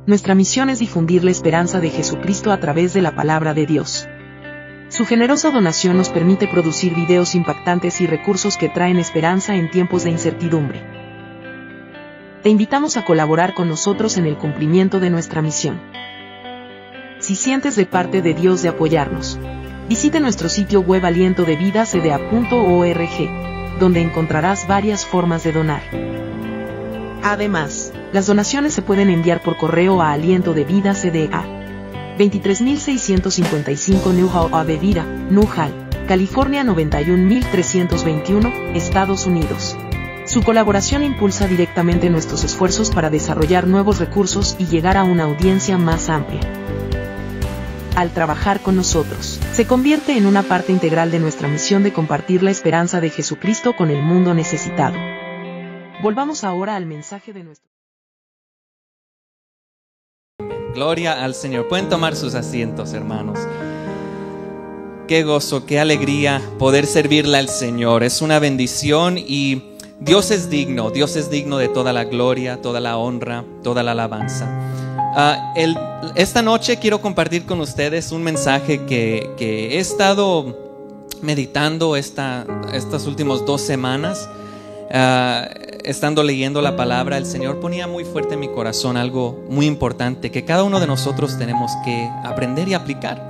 Nuestra misión es difundir la esperanza de Jesucristo a través de la palabra de Dios. Su generosa donación nos permite producir videos impactantes y recursos que traen esperanza en tiempos de incertidumbre. Te invitamos a colaborar con nosotros en el cumplimiento de nuestra misión. Si sientes de parte de Dios de apoyarnos, visite nuestro sitio web alientodevidacda.org, donde encontrarás varias formas de donar. Además, las donaciones se pueden enviar por correo a Aliento de Vida CDA, 23655 Newhall Avenida, Newhall, California 91321, Estados Unidos. Su colaboración impulsa directamente nuestros esfuerzos para desarrollar nuevos recursos y llegar a una audiencia más amplia. Al trabajar con nosotros, se convierte en una parte integral de nuestra misión de compartir la esperanza de Jesucristo con el mundo necesitado. Volvamos ahora al mensaje de nuestro... Gloria al Señor. Pueden tomar sus asientos, hermanos. Qué gozo, qué alegría poder servirle al Señor. Es una bendición y Dios es digno de toda la gloria, toda la honra, toda la alabanza. Esta noche quiero compartir con ustedes un mensaje que he estado meditando estas últimas 2 semanas. Estando leyendo la palabra, el Señor ponía muy fuerte en mi corazón algo muy importante que cada uno de nosotros tenemos que aprender y aplicar,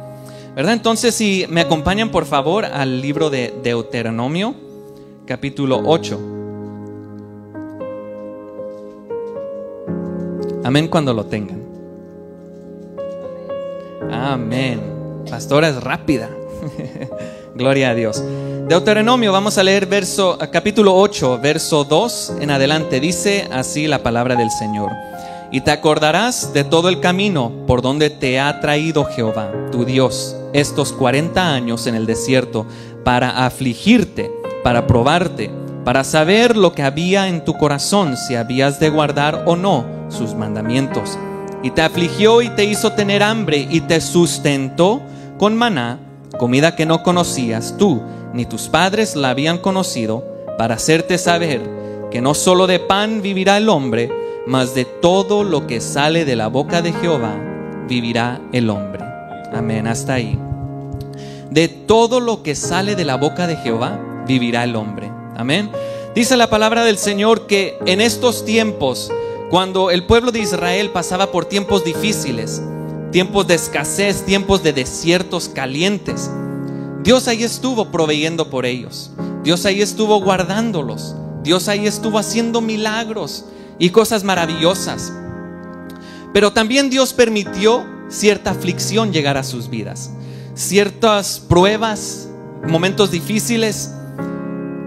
¿verdad? Entonces, si me acompañan por favor al libro de Deuteronomio, capítulo 8. Amén cuando lo tengan. Amén. Pastora es rápida. Gloria a Dios. Deuteronomio, vamos a leer capítulo 8, verso 2 en adelante. Dice así la palabra del Señor: y te acordarás de todo el camino por donde te ha traído Jehová, tu Dios, estos 40 años en el desierto, para afligirte, para probarte, para saber lo que había en tu corazón, si habías de guardar o no sus mandamientos. Y te afligió y te hizo tener hambre y te sustentó con maná, comida que no conocías tú, ni tus padres la habían conocido, para hacerte saber que no solo de pan vivirá el hombre, mas de todo lo que sale de la boca de Jehová vivirá el hombre. Amén, hasta ahí. De todo lo que sale de la boca de Jehová vivirá el hombre. Amén. Dice la palabra del Señor que en estos tiempos, cuando el pueblo de Israel pasaba por tiempos difíciles, tiempos de escasez, tiempos de desiertos calientes, Dios ahí estuvo proveyendo por ellos. Dios ahí estuvo guardándolos. Dios ahí estuvo haciendo milagros y cosas maravillosas. Pero también Dios permitió cierta aflicción llegar a sus vidas, ciertas pruebas, momentos difíciles,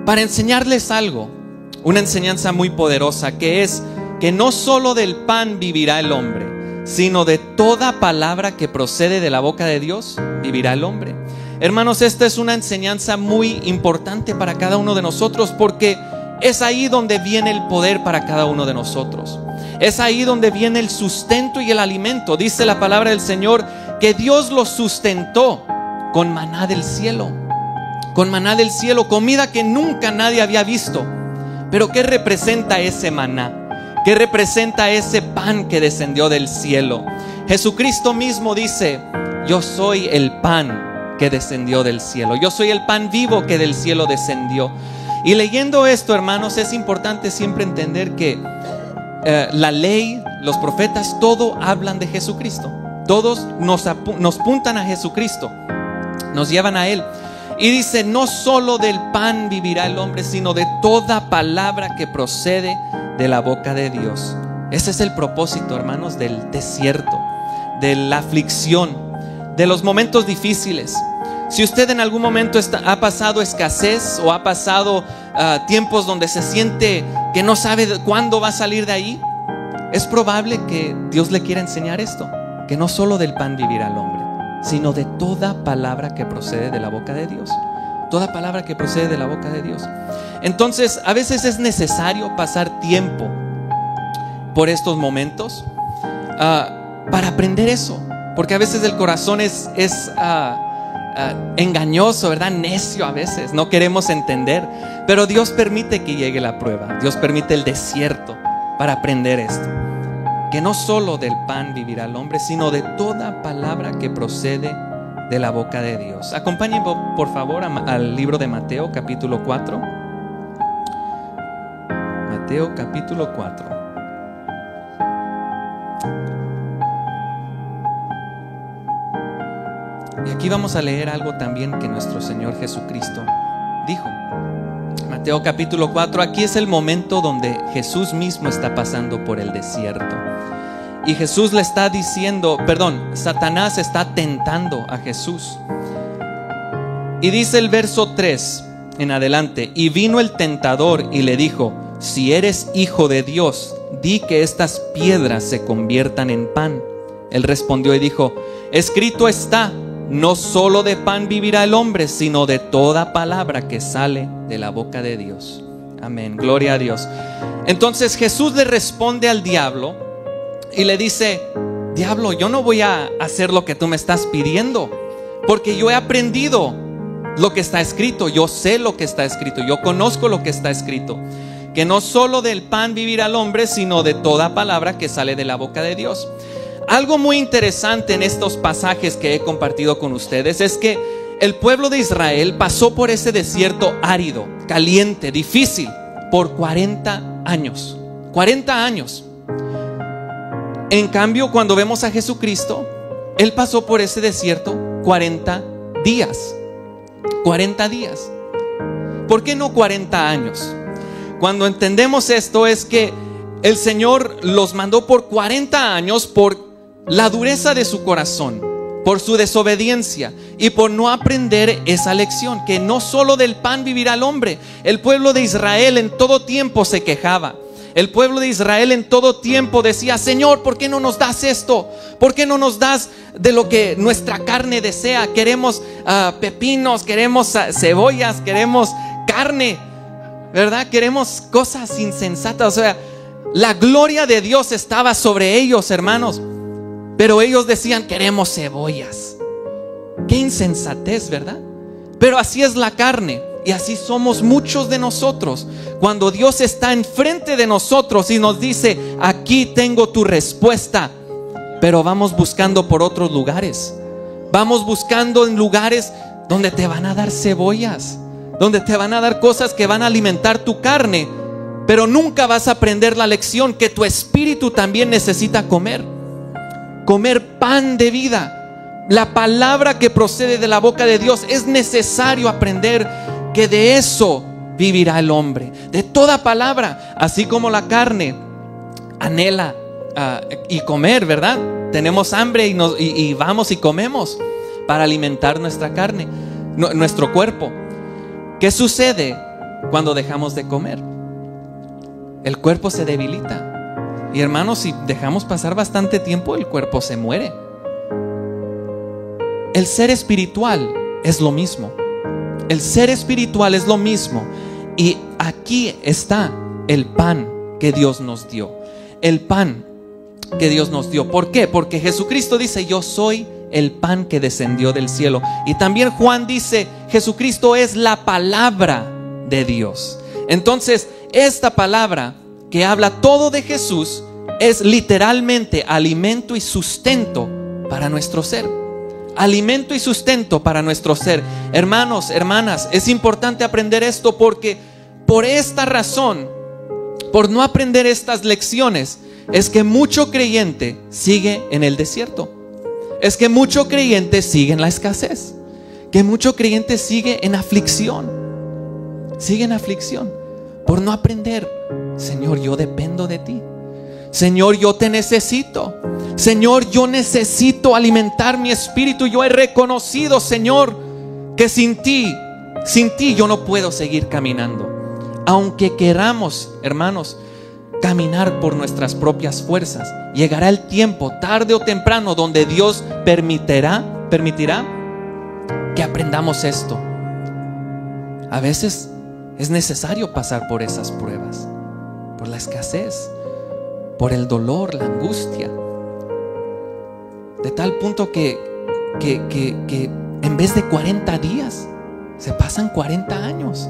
para enseñarles algo, una enseñanza muy poderosa, que es que no solo del pan vivirá el hombre, sino de toda palabra que procede de la boca de Dios vivirá el hombre. Hermanos, esta es una enseñanza muy importante para cada uno de nosotros, porque es ahí donde viene el poder para cada uno de nosotros. Es ahí donde viene el sustento y el alimento. Dice la palabra del Señor que Dios los sustentó con maná del cielo. Con maná del cielo, comida que nunca nadie había visto. Pero ¿qué representa ese maná? ¿Qué representa ese pan que descendió del cielo? Jesucristo mismo dice: yo soy el pan que descendió del cielo. Yo soy el pan vivo que del cielo descendió. Y leyendo esto, hermanos, es importante siempre entender que la ley, los profetas, todo hablan de Jesucristo. Todos nos apuntan a Jesucristo, nos llevan a Él. Y dice: no solo del pan vivirá el hombre, sino de toda palabra que procede de la boca de Dios. Ese es el propósito, hermanos, del desierto, de la aflicción, de los momentos difíciles. Si usted en algún momento ha pasado escasez o ha pasado tiempos donde se siente que no sabe cuándo va a salir de ahí, es probable que Dios le quiera enseñar esto, que no solo del pan vivirá el hombre, sino de toda palabra que procede de la boca de Dios. Toda palabra que procede de la boca de Dios. Entonces, a veces es necesario pasar tiempo por estos momentos para aprender eso, porque a veces el corazón es engañoso, ¿verdad? Necio a veces, no queremos entender, pero Dios permite que llegue la prueba. Dios permite el desierto para aprender esto. que no solo del pan vivirá el hombre, sino de toda palabra que procede de la boca de Dios. Acompáñenme por favor al libro de Mateo capítulo 4. Mateo capítulo 4. Y aquí vamos a leer algo también que nuestro Señor Jesucristo dijo. Mateo capítulo 4, aquí es el momento donde Jesús mismo está pasando por el desierto. Y Jesús le está diciendo, Satanás está tentando a Jesús. Y dice el verso 3 en adelante: y vino el tentador y le dijo: si eres hijo de Dios, di que estas piedras se conviertan en pan. Él respondió y dijo: escrito está, no solo de pan vivirá el hombre, sino de toda palabra que sale de la boca de Dios. Amén, gloria a Dios. Entonces Jesús le responde al diablo y le dice: diablo, yo no voy a hacer lo que tú me estás pidiendo, porque yo he aprendido lo que está escrito, yo sé lo que está escrito, yo conozco lo que está escrito, que no solo del pan vivirá el hombre, sino de toda palabra que sale de la boca de Dios. Algo muy interesante en estos pasajes que he compartido con ustedes es que el pueblo de Israel pasó por ese desierto árido, caliente, difícil, por 40 años. 40 años. En cambio, cuando vemos a Jesucristo, Él pasó por ese desierto 40 días. 40 días. ¿Por qué no 40 años? Cuando entendemos esto es que el Señor los mandó por 40 años por la dureza de su corazón, por su desobediencia y por no aprender esa lección, que no solo del pan vivirá el hombre. El pueblo de Israel en todo tiempo se quejaba. El pueblo de Israel en todo tiempo decía: Señor, ¿por qué no nos das esto? ¿Por qué no nos das de lo que nuestra carne desea? Queremos pepinos, queremos cebollas, queremos carne, ¿verdad? Queremos cosas insensatas. O sea, la gloria de Dios estaba sobre ellos, hermanos, pero ellos decían: queremos cebollas. Qué insensatez, ¿verdad? Pero así es la carne. Y así somos muchos de nosotros. Cuando Dios está enfrente de nosotros y nos dice: aquí tengo tu respuesta, pero vamos buscando por otros lugares. Vamos buscando en lugares donde te van a dar cebollas, donde te van a dar cosas que van a alimentar tu carne, pero nunca vas a aprender la lección que tu espíritu también necesita comer. Comer pan de vida, la palabra que procede de la boca de Dios. Es necesario aprender que de eso vivirá el hombre, de toda palabra. Así como la carne anhela y comer, ¿verdad? Tenemos hambre y vamos y comemos para alimentar nuestra carne, nuestro cuerpo. ¿Qué sucede cuando dejamos de comer? El cuerpo se debilita. Y hermanos, si dejamos pasar bastante tiempo, el cuerpo se muere. El ser espiritual es lo mismo. El ser espiritual es lo mismo. Y aquí está el pan que Dios nos dio. El pan que Dios nos dio. ¿Por qué? Porque Jesucristo dice: yo soy el pan que descendió del cielo. Y también Juan dice: Jesucristo es la palabra de Dios. Entonces, esta palabra que habla todo de Jesús es literalmente alimento y sustento para nuestro ser. Alimento y sustento para nuestro ser. Hermanos, hermanas, es importante aprender esto, porque por esta razón, por no aprender estas lecciones, es que mucho creyente sigue en el desierto. Es que mucho creyente sigue en la escasez. Que mucho creyente sigue en aflicción. Sigue en aflicción por no aprender: Señor, yo dependo de ti. Señor, yo te necesito. Señor, yo necesito alimentar mi espíritu. Yo he reconocido, Señor, que sin ti yo no puedo seguir caminando. Aunque queramos, hermanos, caminar por nuestras propias fuerzas, llegará el tiempo, tarde o temprano, donde Dios permitirá que aprendamos esto. A veces es necesario pasar por esas pruebas, por la escasez, por el dolor, la angustia, de tal punto que en vez de 40 días se pasan 40 años.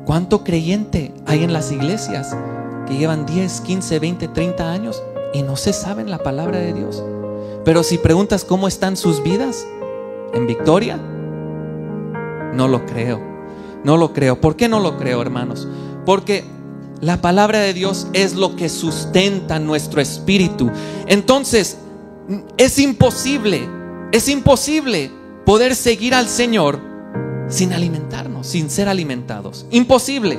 ¿Cuánto creyente hay en las iglesias que llevan 10, 15, 20, 30 años y no se saben la palabra de Dios. Pero si preguntas cómo están sus vidas, ¿en victoria? No lo creo, no lo creo. ¿Por qué no lo creo, hermanos? Porque la palabra de Dios es lo que sustenta nuestro espíritu. Entonces, es imposible poder seguir al Señor sin alimentarnos, sin ser alimentados. Imposible.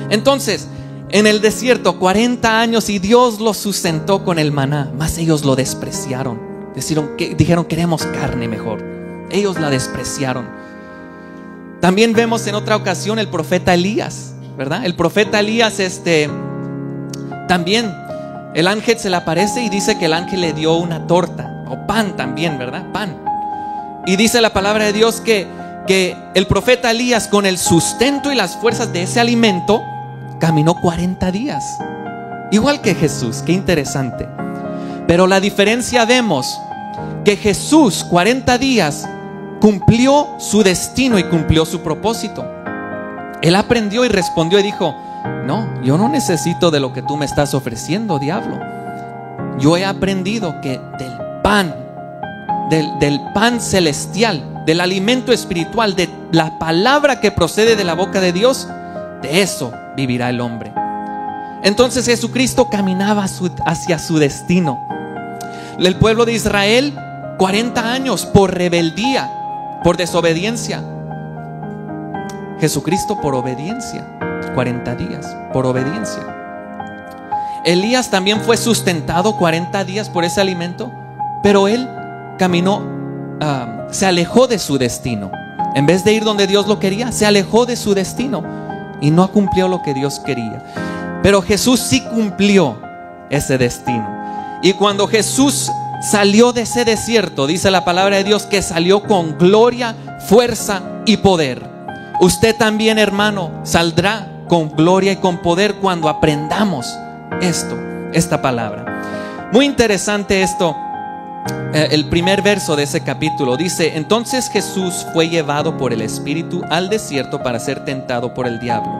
Entonces, en el desierto 40 años y Dios los sustentó con el maná, mas ellos lo despreciaron. Dijeron queremos carne mejor. Ellos la despreciaron. También vemos en otra ocasión el profeta Elías, ¿verdad? El profeta Elías, también el ángel se le aparece y dice que el ángel le dio una torta o pan también, ¿verdad? Pan. Y dice la palabra de Dios que el profeta Elías, con el sustento y las fuerzas de ese alimento, caminó 40 días. Igual que Jesús, qué interesante. Pero la diferencia vemos que Jesús 40 días cumplió su destino y cumplió su propósito. Él aprendió y respondió y dijo: no, yo no necesito de lo que tú me estás ofreciendo, diablo. Yo he aprendido que del pan celestial, del alimento espiritual, de la palabra que procede de la boca de Dios, de eso vivirá el hombre. Entonces Jesucristo caminaba hacia su destino. El pueblo de Israel 40 años por rebeldía, por desobediencia. Jesucristo por obediencia, 40 días por obediencia. Elías también fue sustentado 40 días por ese alimento, pero él caminó, se alejó de su destino. En vez de ir donde Dios lo quería, se alejó de su destino y no cumplió lo que Dios quería. Pero Jesús sí cumplió ese destino. Y cuando Jesús salió de ese desierto, dice la palabra de Dios que salió con gloria, fuerza y poder. Usted también, hermano, saldrá con gloria y con poder cuando aprendamos esta palabra. Muy interesante esto. El primer verso de ese capítulo dice: entonces Jesús fue llevado por el Espíritu al desierto para ser tentado por el diablo.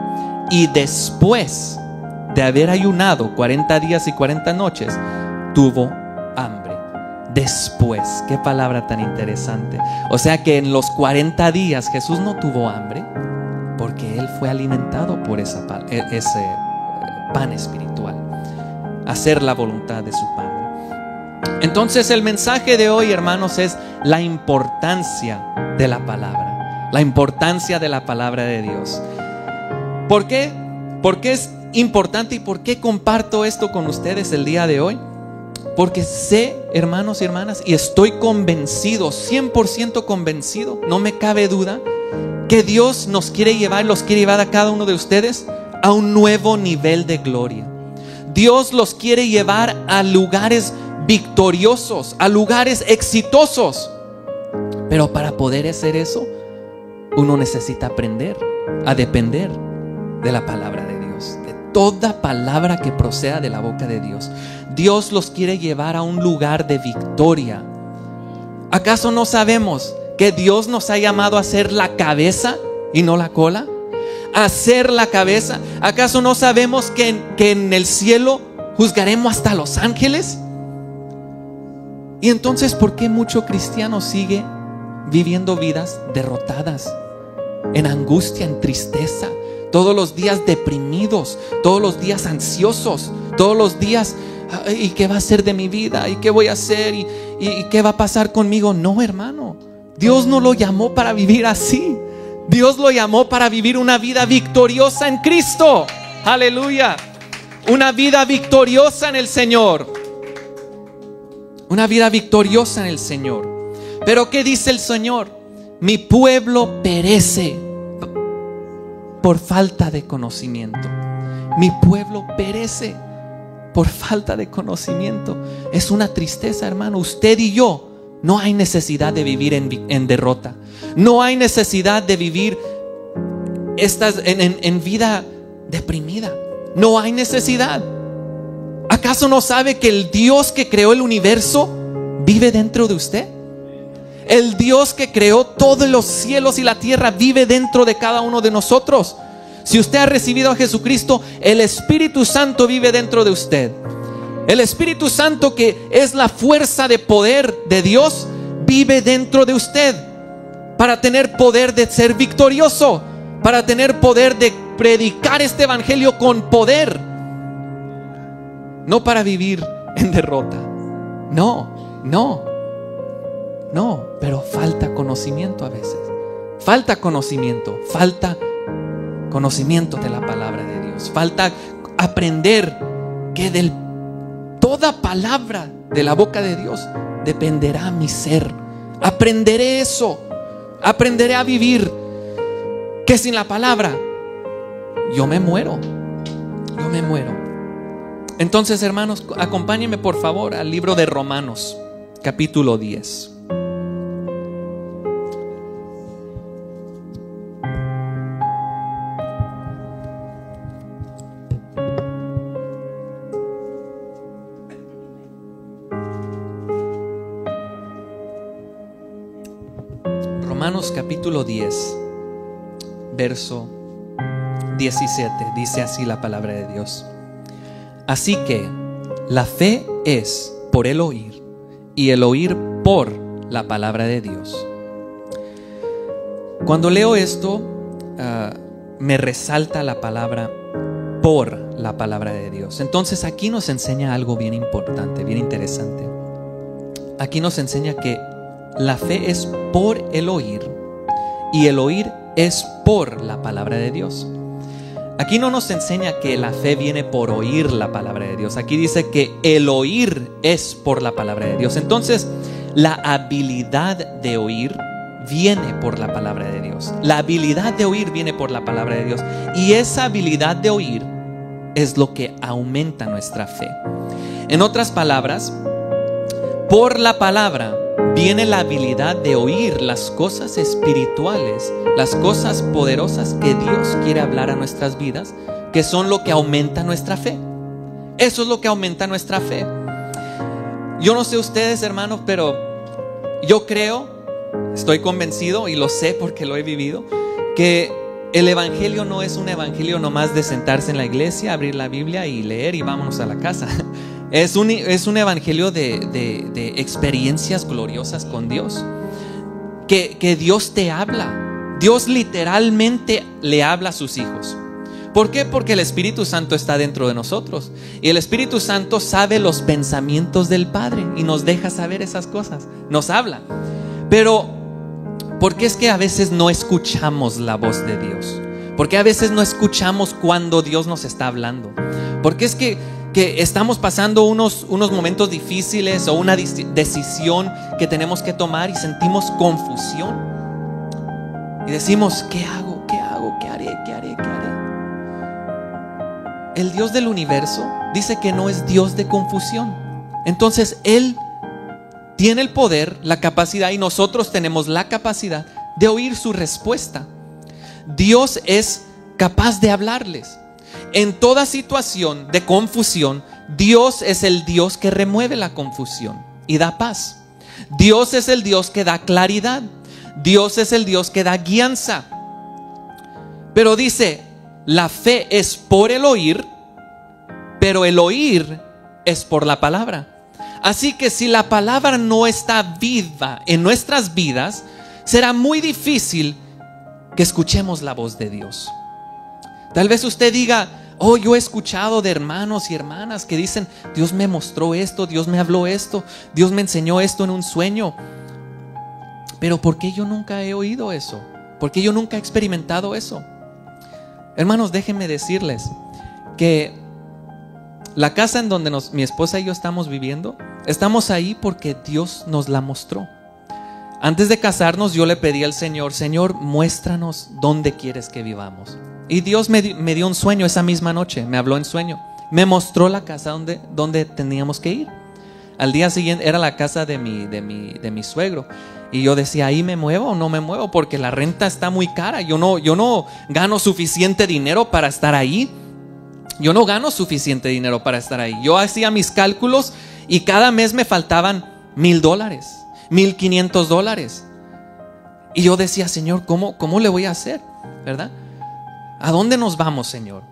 Y después de haber ayunado 40 días y 40 noches, tuvo hambre. Después, qué palabra tan interesante. O sea que en los 40 días Jesús no tuvo hambre, porque Él fue alimentado por ese pan espiritual, hacer la voluntad de su Padre. Entonces el mensaje de hoy, hermanos, es la importancia de la palabra. La importancia de la palabra de Dios. ¿Por qué? ¿Por qué es importante y por qué comparto esto con ustedes el día de hoy? Porque sé, hermanos y hermanas, y estoy convencido, 100% convencido, no me cabe duda, que Dios los quiere llevar a cada uno de ustedes a un nuevo nivel de gloria. Dios los quiere llevar a lugares victoriosos, a lugares exitosos. Pero para poder hacer eso, uno necesita aprender a depender de la palabra de Dios, de toda palabra que proceda de la boca de Dios. Dios los quiere llevar a un lugar de victoria. ¿Acaso no sabemos que Dios nos ha llamado a ser la cabeza y no la cola? A ser la cabeza. ¿Acaso no sabemos que en el cielo juzgaremos hasta los ángeles? Y entonces, ¿por qué mucho cristiano sigue viviendo vidas derrotadas, en angustia, en tristeza, todos los días deprimidos, todos los días ansiosos, todos los días, ¿y qué va a ser de mi vida? ¿Y qué voy a hacer? ¿Y qué va a pasar conmigo? No, hermano, Dios no lo llamó para vivir así. Dios lo llamó para vivir una vida victoriosa en Cristo. Aleluya. Una vida victoriosa en el Señor. Una vida victoriosa en el Señor. Pero ¿qué dice el Señor? Mi pueblo perece por falta de conocimiento. Mi pueblo perece por falta de conocimiento. Es una tristeza, hermano. Usted y yo, no hay necesidad de vivir en derrota. No hay necesidad de vivir en vida deprimida. No hay necesidad. ¿Acaso no sabe que el Dios que creó el universo vive dentro de usted? El Dios que creó todos los cielos y la tierra vive dentro de cada uno de nosotros. Si usted ha recibido a Jesucristo, el Espíritu Santo vive dentro de usted. El Espíritu Santo, que es la fuerza de poder de Dios, vive dentro de usted para tener poder de ser victorioso, para tener poder de predicar este evangelio con poder, no para vivir en derrota. No, pero falta conocimiento a veces. Falta conocimiento de la palabra de Dios. Falta aprender que de toda palabra de la boca de Dios dependerá mi ser. Aprenderé eso. Aprenderé a vivir. Que sin la palabra yo me muero. Entonces, hermanos, acompáñenme por favor al libro de Romanos, capítulo 10. Romanos capítulo 10, verso 17, dice así la palabra de Dios. Así que la fe es por el oír, y el oír por la palabra de Dios. Cuando leo esto, me resalta la palabra por la palabra de Dios. Entonces aquí nos enseña algo bien importante, bien interesante. Aquí nos enseña que la fe es por el oír, y el oír es por la palabra de Dios. Aquí no nos enseña que la fe viene por oír la palabra de Dios. Aquí dice que el oír es por la palabra de Dios. Entonces, la habilidad de oír viene por la palabra de Dios. La habilidad de oír viene por la palabra de Dios. Y esa habilidad de oír es lo que aumenta nuestra fe. En otras palabras, por la palabra viene la habilidad de oír las cosas espirituales, las cosas poderosas que Dios quiere hablar a nuestras vidas, que son lo que aumenta nuestra fe. Eso es lo que aumenta nuestra fe. Yo no sé ustedes, hermanos, pero yo creo, estoy convencido y lo sé porque lo he vivido, que el evangelio no es un evangelio nomás de sentarse en la iglesia, abrir la Biblia y leer y vámonos a la casa. Es un evangelio de experiencias gloriosas con Dios. Que Dios te habla. Dios literalmente le habla a sus hijos. ¿Por qué? Porque el Espíritu Santo está dentro de nosotros. Y el Espíritu Santo sabe los pensamientos del Padre y nos deja saber esas cosas. Nos habla. Pero, ¿por qué es que a veces no escuchamos la voz de Dios? ¿Por qué a veces no escuchamos cuando Dios nos está hablando? ¿Por qué es que estamos pasando unos momentos difíciles o una decisión que tenemos que tomar y sentimos confusión? Y decimos, ¿qué hago? ¿Qué hago? ¿Qué haré? ¿Qué haré? ¿Qué haré? El Dios del universo dice que no es Dios de confusión. Entonces Él tiene el poder, la capacidad, y nosotros tenemos la capacidad de oír su respuesta. Dios es capaz de hablarles. En toda situación de confusión, Dios es el Dios que remueve la confusión y da paz. Dios es el Dios que da claridad. Dios es el Dios que da guianza. Pero dice, la fe es por el oír, pero el oír es por la palabra. Así que si la palabra no está viva en nuestras vidas, será muy difícil que escuchemos la voz de Dios. Tal vez usted diga, oh, yo he escuchado de hermanos y hermanas que dicen, Dios me mostró esto, Dios me habló esto, Dios me enseñó esto en un sueño. Pero ¿por qué yo nunca he oído eso? ¿Por qué yo nunca he experimentado eso? Hermanos, déjenme decirles que la casa en donde mi esposa y yo estamos viviendo, estamos ahí porque Dios nos la mostró. Antes de casarnos, yo le pedí al Señor, Señor, muéstranos dónde quieres que vivamos. Y Dios me dio un sueño esa misma noche, me habló en sueño. Me mostró la casa donde teníamos que ir. Al día siguiente era la casa de mi suegro. Y yo decía, ¿ahí me muevo o no me muevo? Porque la renta está muy cara. Yo no gano suficiente dinero para estar ahí. Yo no gano suficiente dinero para estar ahí. Yo hacía mis cálculos y cada mes me faltaban $1,000, $1,500. Y yo decía, Señor, ¿cómo le voy a hacer? ¿Verdad? ¿A dónde nos vamos, Señor?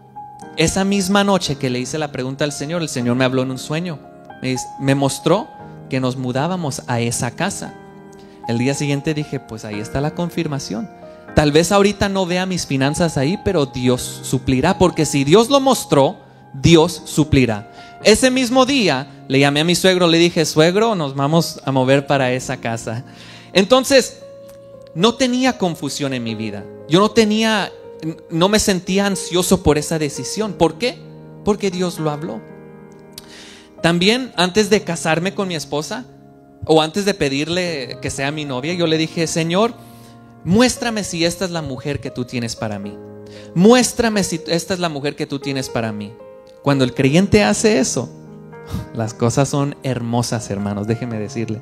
esa misma noche que le hice la pregunta al Señor, el Señor me habló en un sueño. Me mostró que nos mudábamos a esa casa. El día siguiente dije, pues ahí está la confirmación. Tal vez ahorita no vea mis finanzas ahí, pero Dios suplirá, porque si Dios lo mostró, Dios suplirá. Ese mismo día le llamé a mi suegro, le dije, suegro, nos vamos a mover para esa casa. Entonces, no tenía confusión en mi vida. Yo no me sentía ansioso por esa decisión. ¿Por qué? Porque Dios lo habló. También antes de casarme con mi esposa, o antes de pedirle que sea mi novia, yo le dije, Señor, muéstrame si esta es la mujer que tú tienes para mí. Muéstrame si esta es la mujer que tú tienes para mí. Cuando el creyente hace eso, las cosas son hermosas, hermanos, déjeme decirle.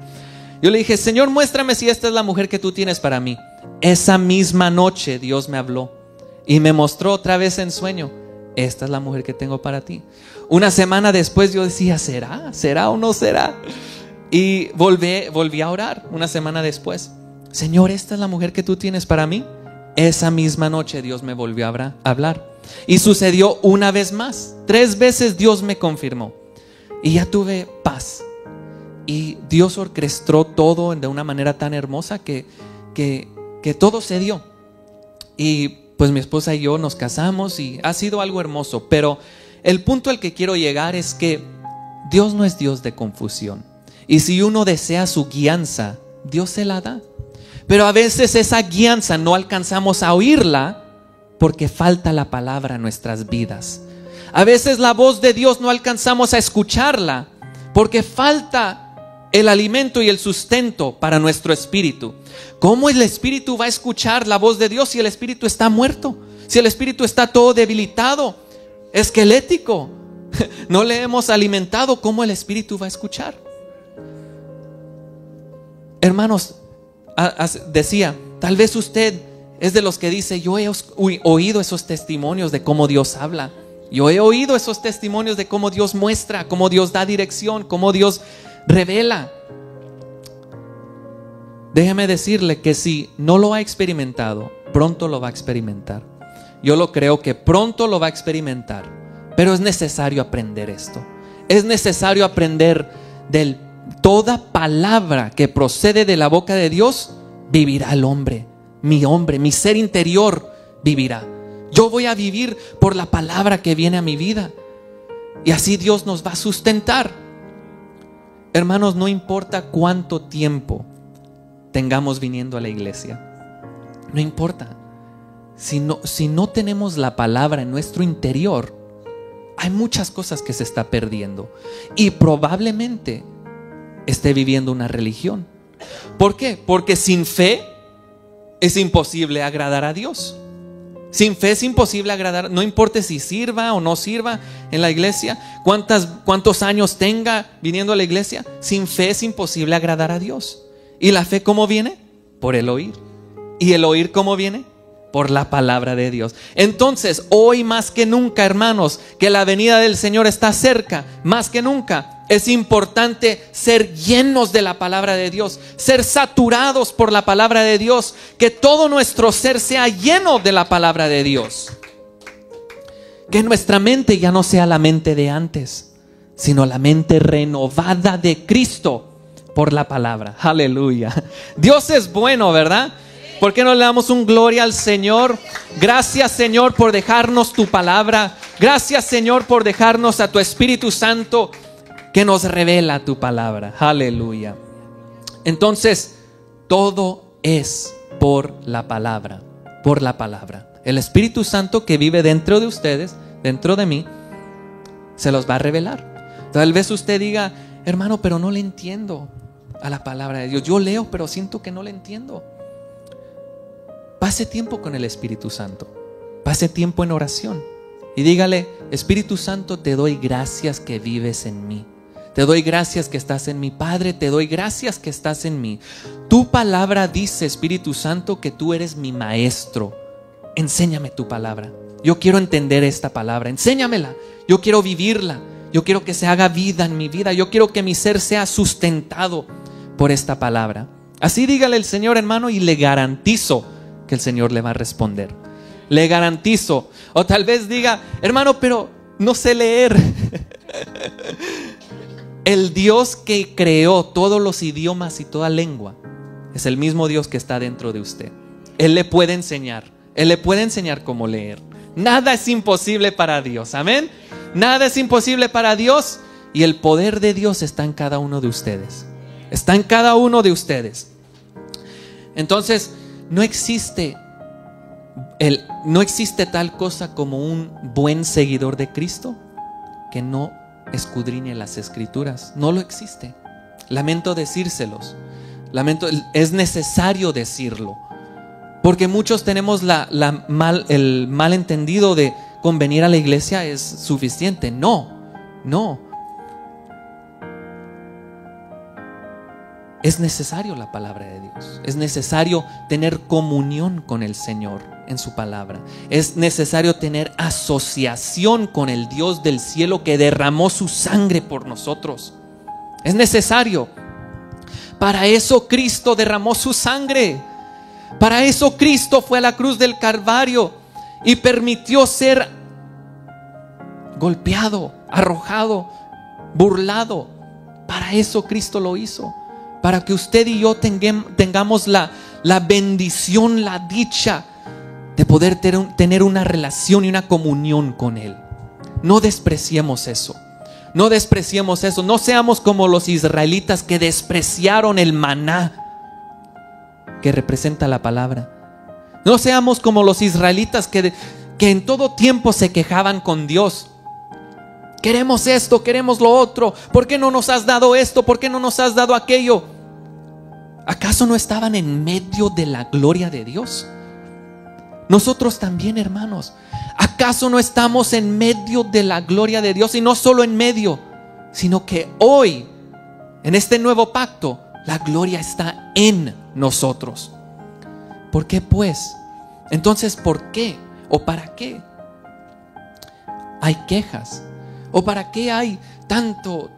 Yo le dije, Señor, muéstrame si esta es la mujer que tú tienes para mí. Esa misma noche Dios me habló y me mostró otra vez en sueño, esta es la mujer que tengo para ti. Una semana después yo decía, ¿será o no será? Y volví a orar una semana después. Señor, esta es la mujer que tú tienes para mí. Esa misma noche Dios me volvió a hablar. Y sucedió una vez más. 3 veces Dios me confirmó. Y ya tuve paz. Y Dios orquestó todo de una manera tan hermosa que todo se dio. Y pues mi esposa y yo nos casamos y ha sido algo hermoso. Pero el punto al que quiero llegar es que Dios no es Dios de confusión. Y si uno desea su guianza, Dios se la da. Pero a veces esa guianza no alcanzamos a oírla porque falta la palabra en nuestras vidas. A veces la voz de Dios no alcanzamos a escucharla porque falta el alimento y el sustento para nuestro espíritu. ¿Cómo el espíritu va a escuchar la voz de Dios si el espíritu está muerto? Si el espíritu está todo debilitado, esquelético, no le hemos alimentado, ¿cómo el espíritu va a escuchar? Hermanos, decía, tal vez usted es de los que dice, yo he oído esos testimonios de cómo Dios habla. Yo he oído esos testimonios de cómo Dios muestra, cómo Dios da dirección, cómo Dios revela. Déjeme decirle que si no lo ha experimentado, pronto lo va a experimentar. Yo lo creo que pronto lo va a experimentar. Pero es necesario aprender esto. Es necesario aprender toda palabra que procede de la boca de Dios, vivirá el hombre, mi ser interior vivirá. Yo voy a vivir por la palabra que viene a mi vida. Y así Dios nos va a sustentar. Hermanos, no importa cuánto tiempo tengamos viniendo a la iglesia. No importa. Si no tenemos la palabra en nuestro interior, hay muchas cosas que se está perdiendo. Y probablemente esté viviendo una religión. ¿Por qué? Porque sin fe es imposible agradar a Dios. Sin fe es imposible agradar, no importa si sirva o no sirva en la iglesia, cuántos años tenga viniendo a la iglesia, sin fe es imposible agradar a Dios. ¿Y la fe cómo viene? Por el oír. ¿Y el oír cómo viene? Por la palabra de Dios. Entonces, hoy más que nunca, hermanos, que la venida del Señor está cerca, más que nunca, es importante ser llenos de la palabra de Dios, ser saturados por la palabra de Dios, que todo nuestro ser sea lleno de la palabra de Dios. Que nuestra mente ya no sea la mente de antes, sino la mente renovada de Cristo por la palabra. Aleluya. Dios es bueno, ¿verdad? ¿Por qué no le damos un gloria al Señor? Gracias, Señor, por dejarnos tu palabra. Gracias, Señor, por dejarnos a tu Espíritu Santo que nos revela tu palabra. Aleluya. Entonces, todo es por la palabra. Por la palabra. El Espíritu Santo que vive dentro de ustedes, dentro de mí, se los va a revelar. Tal vez usted diga, hermano, pero no le entiendo a la palabra de Dios. Yo leo, pero siento que no le entiendo. Pase tiempo con el Espíritu Santo. Pase tiempo en oración. Y dígale, Espíritu Santo, te doy gracias que vives en mí. Te doy gracias que estás en mi Padre. Te doy gracias que estás en mí. Tu palabra dice, Espíritu Santo, que tú eres mi maestro. Enséñame tu palabra. Yo quiero entender esta palabra. Enséñamela. Yo quiero vivirla. Yo quiero que se haga vida en mi vida. Yo quiero que mi ser sea sustentado por esta palabra. Así dígale al Señor, hermano, y le garantizo que el Señor le va a responder. le garantizo. O tal vez diga, hermano, pero no sé leer. El Dios que creó todos los idiomas y toda lengua es el mismo Dios que está dentro de usted. Él le puede enseñar. Él le puede enseñar cómo leer. Nada es imposible para Dios. Amén. Nada es imposible para Dios. Y el poder de Dios está en cada uno de ustedes. Está en cada uno de ustedes. Entonces, no existe tal cosa como un buen seguidor de Cristo que no escudriñe las Escrituras. No lo existe. Lamento decírselos. Es necesario decirlo. Porque muchos tenemos el malentendido de con venir a la iglesia es suficiente. No. Es necesario la palabra de Dios. Es necesario tener comunión con el Señor en su palabra. Es necesario tener asociación con el Dios del cielo que derramó su sangre por nosotros. Es necesario. Para eso Cristo derramó su sangre. Para eso Cristo fue a la cruz del Calvario y permitió ser golpeado, arrojado, burlado. Para eso Cristo lo hizo. Para que usted y yo tengamos la bendición, la dicha de poder tener una relación y una comunión con Él. No despreciemos eso. No despreciemos eso. No seamos como los israelitas que despreciaron el maná que representa la palabra. No seamos como los israelitas que en todo tiempo se quejaban con Dios. Queremos esto, queremos lo otro. ¿Por qué no nos has dado esto? ¿Por qué no nos has dado aquello? ¿Acaso no estaban en medio de la gloria de Dios? Nosotros también, hermanos. ¿Acaso no estamos en medio de la gloria de Dios? Y no solo en medio, sino que hoy, en este nuevo pacto, la gloria está en nosotros. ¿Por qué pues? Entonces, ¿por qué? ¿O para qué hay quejas? ¿O para qué hay tanto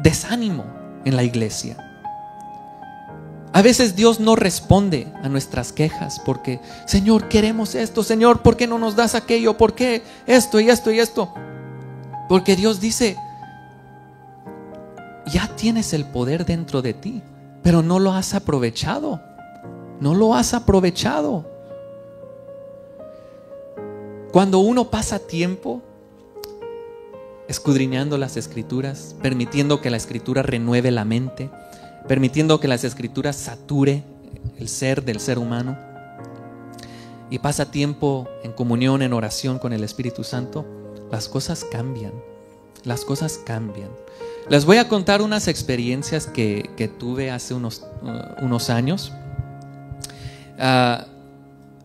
desánimo en la iglesia? A veces Dios no responde a nuestras quejas porque, Señor, queremos esto. Señor, ¿por qué no nos das aquello? ¿Por qué esto y esto y esto? Porque Dios dice, ya tienes el poder dentro de ti, pero no lo has aprovechado. No lo has aprovechado. Cuando uno pasa tiempo escudriñando las Escrituras, permitiendo que la Escritura renueve la mente, permitiendo que las Escrituras sature el ser del ser humano, y pasa tiempo en comunión, en oración con el Espíritu Santo, las cosas cambian. Las cosas cambian. Les voy a contar unas experiencias que tuve hace unos años.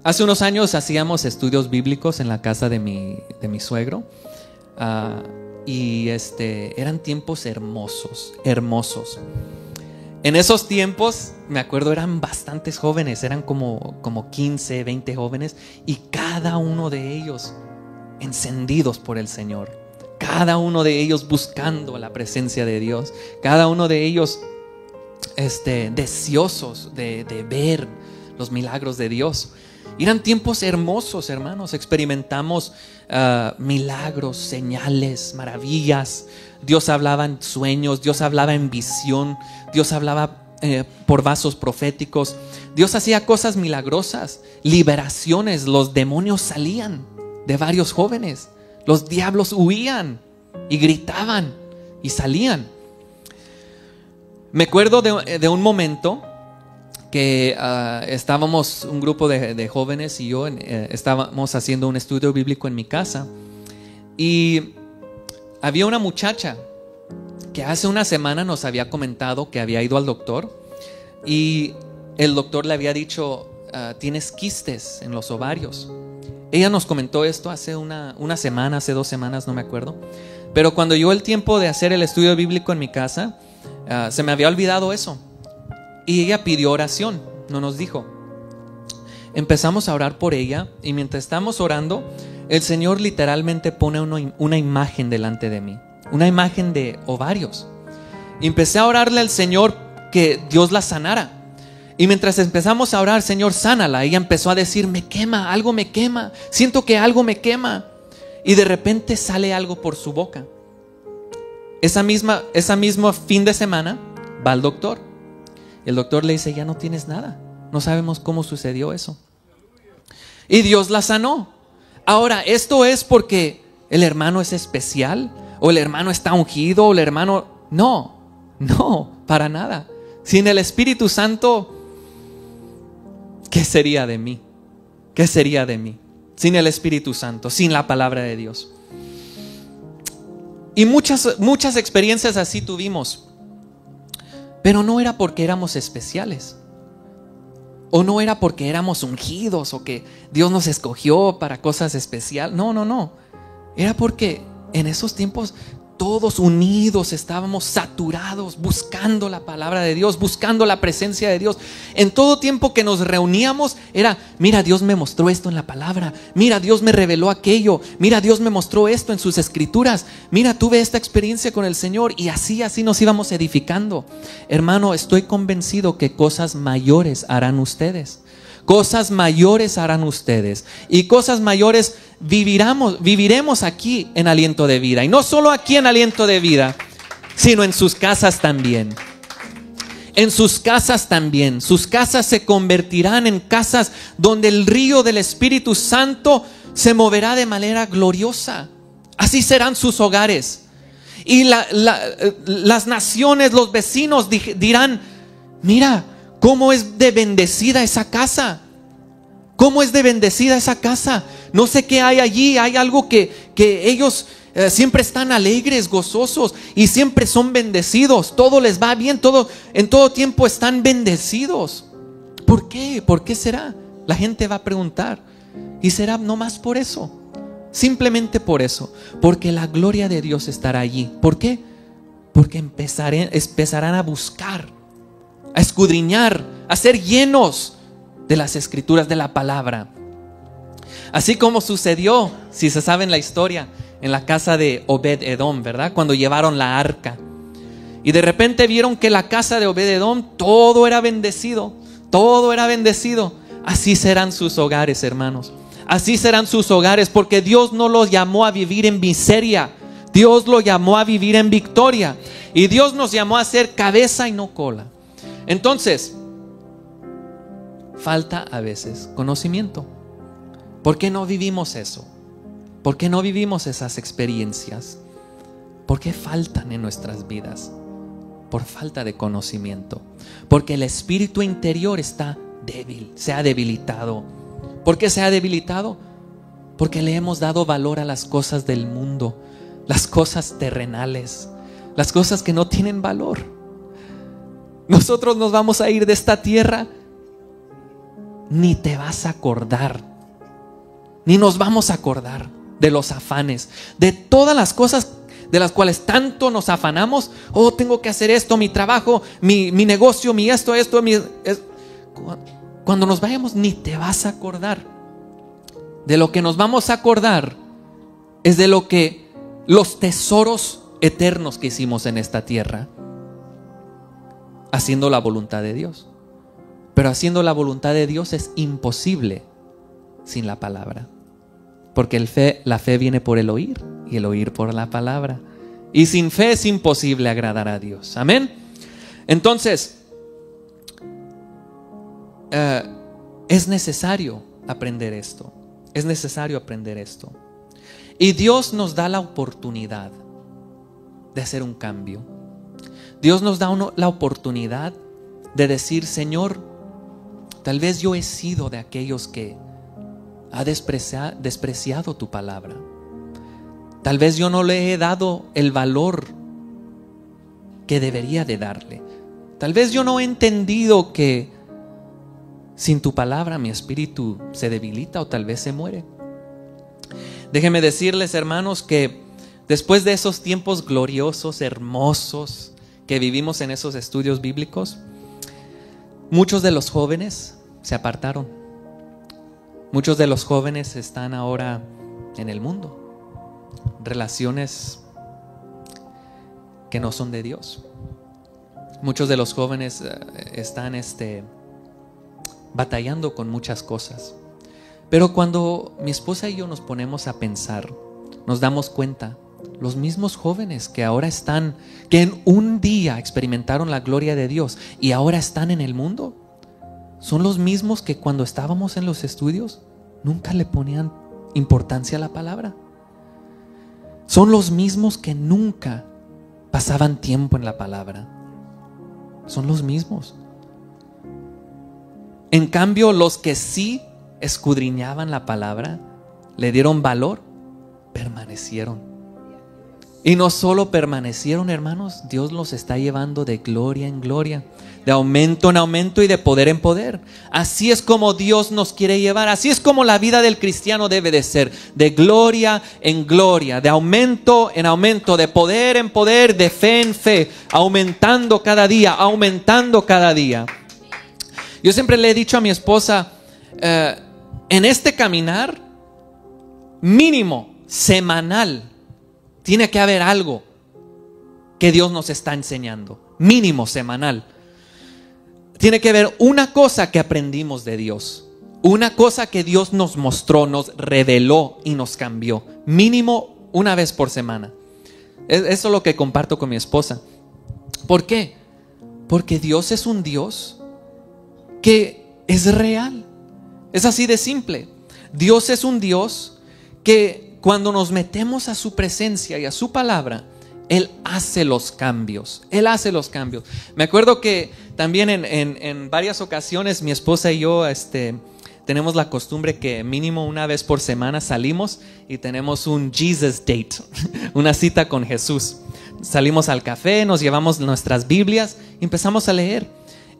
Hace unos años hacíamos estudios bíblicos en la casa de mi suegro. Y eran tiempos hermosos. En esos tiempos, me acuerdo, eran bastantes jóvenes. Eran como 15, 20 jóvenes. Y cada uno de ellos encendidos por el Señor. Cada uno de ellos buscando la presencia de Dios. Cada uno de ellos deseosos de ver los milagros de Dios. Y eran tiempos hermosos, hermanos. Experimentamos milagros, señales, maravillas. Dios hablaba en sueños, Dios hablaba en visión, Dios hablaba por vasos proféticos. Dios hacía cosas milagrosas, liberaciones. Los demonios salían de varios jóvenes. Los diablos huían y gritaban y salían. Me acuerdo de un momento que estábamos, un grupo de jóvenes y yo estábamos haciendo un estudio bíblico en mi casa, y había una muchacha que hace una semana nos había comentado que había ido al doctor y el doctor le había dicho, tienes quistes en los ovarios. Ella nos comentó esto hace una semana, hace 2 semanas, no me acuerdo. Pero cuando llegó el tiempo de hacer el estudio bíblico en mi casa, se me había olvidado eso. Y ella pidió oración, no nos dijo. Empezamos a orar por ella, y mientras estamos orando, el Señor literalmente pone una imagen delante de mí. Una imagen de ovarios. Y empecé a orarle al Señor que Dios la sanara. Y mientras empezamos a orar, Señor, sánala, ella empezó a decir, me quema, algo me quema, siento que algo me quema. Y de repente sale algo por su boca. Esa misma fin de semana va al doctor. El doctor le dice, ya no tienes nada. No sabemos cómo sucedió eso. Y Dios la sanó. Ahora, ¿esto es porque el hermano es especial? ¿O el hermano está ungido? ¿O el hermano...? No, para nada. Sin el Espíritu Santo, ¿qué sería de mí? ¿Qué sería de mí? Sin el Espíritu Santo, sin la palabra de Dios. Y muchas experiencias así tuvimos. Pero no era porque éramos especiales. O no era porque éramos ungidos o que Dios nos escogió para cosas especiales. No. Era porque en esos tiempos todos unidos estábamos saturados, buscando la palabra de Dios, buscando la presencia de Dios. En todo tiempo que nos reuníamos era, mira, Dios me mostró esto en la palabra, mira, Dios me reveló aquello, mira, Dios me mostró esto en sus escrituras, mira, tuve esta experiencia con el Señor. Y así nos íbamos edificando. Hermano, estoy convencido que cosas mayores harán ustedes. Cosas mayores harán ustedes. Y cosas mayores viviremos aquí en Aliento de Vida. Y no solo aquí en Aliento de Vida, sino en sus casas también. En sus casas también. Sus casas se convertirán en casas donde el río del Espíritu Santo se moverá de manera gloriosa. Así serán sus hogares. Y las naciones, los vecinos dirán, mira, ¿cómo es de bendecida esa casa? ¿Cómo es de bendecida esa casa? No sé qué hay allí. Hay algo que ellos siempre están alegres, gozosos y siempre son bendecidos. Todo les va bien, en todo tiempo están bendecidos. ¿Por qué? ¿Por qué será? La gente va a preguntar. Y será nomás por eso. Simplemente por eso. Porque la gloria de Dios estará allí. ¿Por qué? Porque empezarán a buscar, a escudriñar, a ser llenos de las escrituras, de la palabra. Así como sucedió, si se sabe en la historia, en la casa de Obed-Edom, ¿verdad? Cuando llevaron la arca. Y de repente vieron que la casa de Obed-Edom todo era bendecido. Todo era bendecido. Así serán sus hogares, hermanos. Así serán sus hogares, porque Dios no los llamó a vivir en miseria. Dios los llamó a vivir en victoria. Y Dios nos llamó a ser cabeza y no cola. Entonces, falta a veces conocimiento. ¿Por qué no vivimos eso? ¿Por qué no vivimos esas experiencias? ¿Por qué faltan en nuestras vidas? Por falta de conocimiento. Porque el espíritu interior está débil, se ha debilitado. ¿Por qué se ha debilitado? Porque le hemos dado valor a las cosas del mundo, las cosas terrenales, las cosas que no tienen valor. Nosotros nos vamos a ir de esta tierra, ni te vas a acordar, ni nos vamos a acordar de los afanes, de todas las cosas de las cuales tanto nos afanamos. Oh, tengo que hacer esto, mi trabajo, mi negocio, mi esto. Cuando nos vayamos, ni te vas a acordar. De lo que nos vamos a acordar es de los tesoros eternos que hicimos en esta tierra, haciendo la voluntad de Dios. Pero haciendo la voluntad de Dios es imposible sin la palabra. Porque la fe viene por el oír y el oír por la palabra. Y sin fe es imposible agradar a Dios. Amén. Entonces, es necesario aprender esto. Es necesario aprender esto. Y Dios nos da la oportunidad de hacer un cambio. Dios nos da la oportunidad de decir, Señor, tal vez yo he sido de aquellos que ha despreciado tu palabra. Tal vez yo no le he dado el valor que debería de darle. Tal vez yo no he entendido que sin tu palabra mi espíritu se debilita o tal vez se muere. Déjenme decirles, hermanos, que después de esos tiempos gloriosos, hermosos que vivimos en esos estudios bíblicos, muchos de los jóvenes se apartaron. Muchos de los jóvenes están ahora en el mundo. Relaciones que no son de Dios. Muchos de los jóvenes están batallando con muchas cosas. Pero cuando mi esposa y yo nos ponemos a pensar, nos damos cuenta, los mismos jóvenes que ahora están, que en un día experimentaron la gloria de Dios y ahora están en el mundo, son los mismos que cuando estábamos en los estudios nunca le ponían importancia a la palabra. Son los mismos que nunca pasaban tiempo en la palabra. Son los mismos. En cambio, los que sí escudriñaban la palabra, le dieron valor, permanecieron. Y no solo permanecieron, hermanos, Dios los está llevando de gloria en gloria, de aumento en aumento y de poder en poder. Así es como Dios nos quiere llevar, así es como la vida del cristiano debe de ser, de gloria en gloria, de aumento en aumento, de poder en poder, de fe en fe, aumentando cada día, aumentando cada día. Yo siempre le he dicho a mi esposa, en este caminar mínimo, semanal, tiene que haber algo que Dios nos está enseñando, mínimo semanal. Tiene que haber una cosa que aprendimos de Dios, una cosa que Dios nos mostró, nos reveló y nos cambió, mínimo una vez por semana. Eso es lo que comparto con mi esposa. ¿Por qué? Porque Dios es un Dios que es real. Es así de simple. Dios es un Dios que cuando nos metemos a su presencia y a su palabra, Él hace los cambios. Él hace los cambios. Me acuerdo que también en varias ocasiones mi esposa y yo tenemos la costumbre que mínimo una vez por semana salimos y tenemos un Jesus date, una cita con Jesús. Salimos al café, nos llevamos nuestras Biblias y empezamos a leer.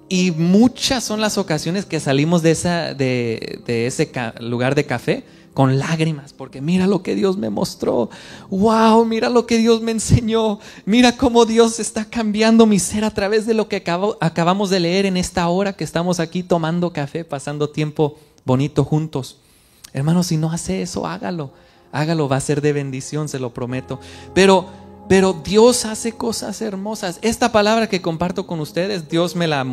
Y muchas son las ocasiones que salimos de ese lugar de café con lágrimas, porque mira lo que Dios me mostró, wow, mira lo que Dios me enseñó, mira cómo Dios está cambiando mi ser a través de lo que acabamos de leer en esta hora que estamos aquí tomando café, pasando tiempo bonito juntos. Hermano, si no hace eso, hágalo, va a ser de bendición, se lo prometo. Pero Dios hace cosas hermosas. Esta palabra que comparto con ustedes, Dios me la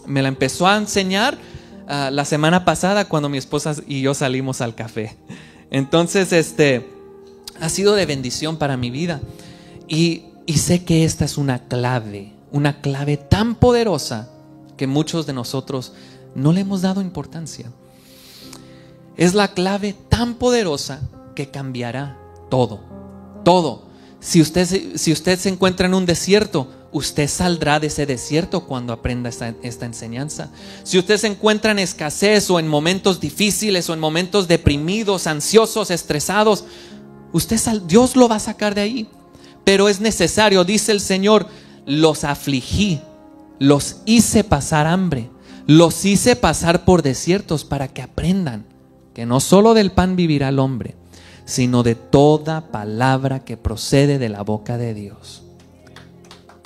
empezó a enseñar la semana pasada cuando mi esposa y yo salimos al café. Entonces ha sido de bendición para mi vida y sé que esta es una clave tan poderosa que muchos de nosotros no le hemos dado importancia. Es la clave tan poderosa que cambiará todo. Si usted se encuentra en un desierto, usted saldrá de ese desierto cuando aprenda esta enseñanza. Si usted se encuentra en escasez o en momentos difíciles o en momentos deprimidos, ansiosos, estresados, Dios lo va a sacar de ahí. Pero es necesario, dice el Señor, los afligí, los hice pasar hambre, los hice pasar por desiertos para que aprendan que no solo del pan vivirá el hombre, sino de toda palabra que procede de la boca de Dios.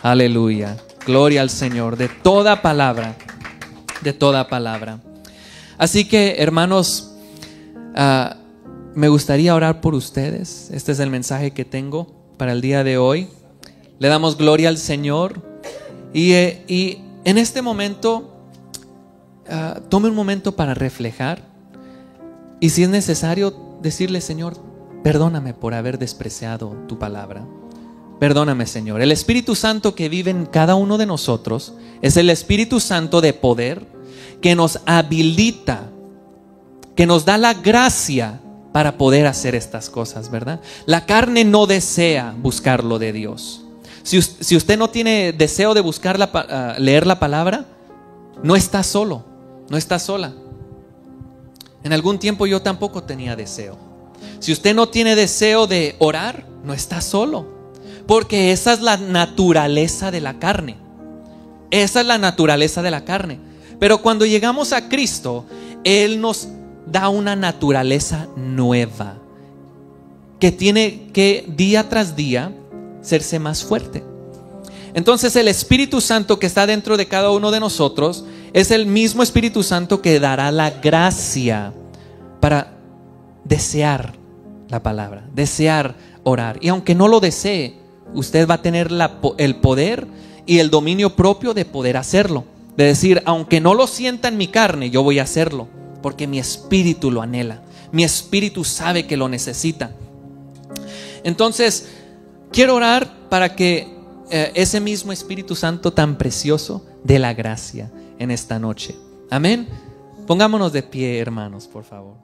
Aleluya, gloria al Señor, de toda palabra. Así que, hermanos, me gustaría orar por ustedes. Este es el mensaje que tengo para el día de hoy. Le damos gloria al Señor y en este momento tome un momento para reflejar y si es necesario decirle: Señor, perdóname por haber despreciado tu palabra. Perdóname, Señor. El Espíritu Santo que vive en cada uno de nosotros es el Espíritu Santo de poder que nos habilita, que nos da la gracia para poder hacer estas cosas, ¿verdad? La carne no desea buscar lo de Dios. Si usted no tiene deseo de buscar leer la palabra, no está solo, no está sola. En algún tiempo yo tampoco tenía deseo. Si usted no tiene deseo de orar, no está solo. Porque esa es la naturaleza de la carne. Esa es la naturaleza de la carne. Pero cuando llegamos a Cristo, Él nos da una naturaleza nueva que tiene que día tras día hacerse más fuerte. Entonces el Espíritu Santo que está dentro de cada uno de nosotros es el mismo Espíritu Santo que dará la gracia para desear la palabra, desear orar. Y aunque no lo desee, usted va a tener el poder y el dominio propio de poder hacerlo. De decir, aunque no lo sienta en mi carne, yo voy a hacerlo, porque mi espíritu lo anhela. Mi espíritu sabe que lo necesita. Entonces, quiero orar para que ese mismo Espíritu Santo tan precioso dé la gracia en esta noche. Amén. Pongámonos de pie, hermanos, por favor.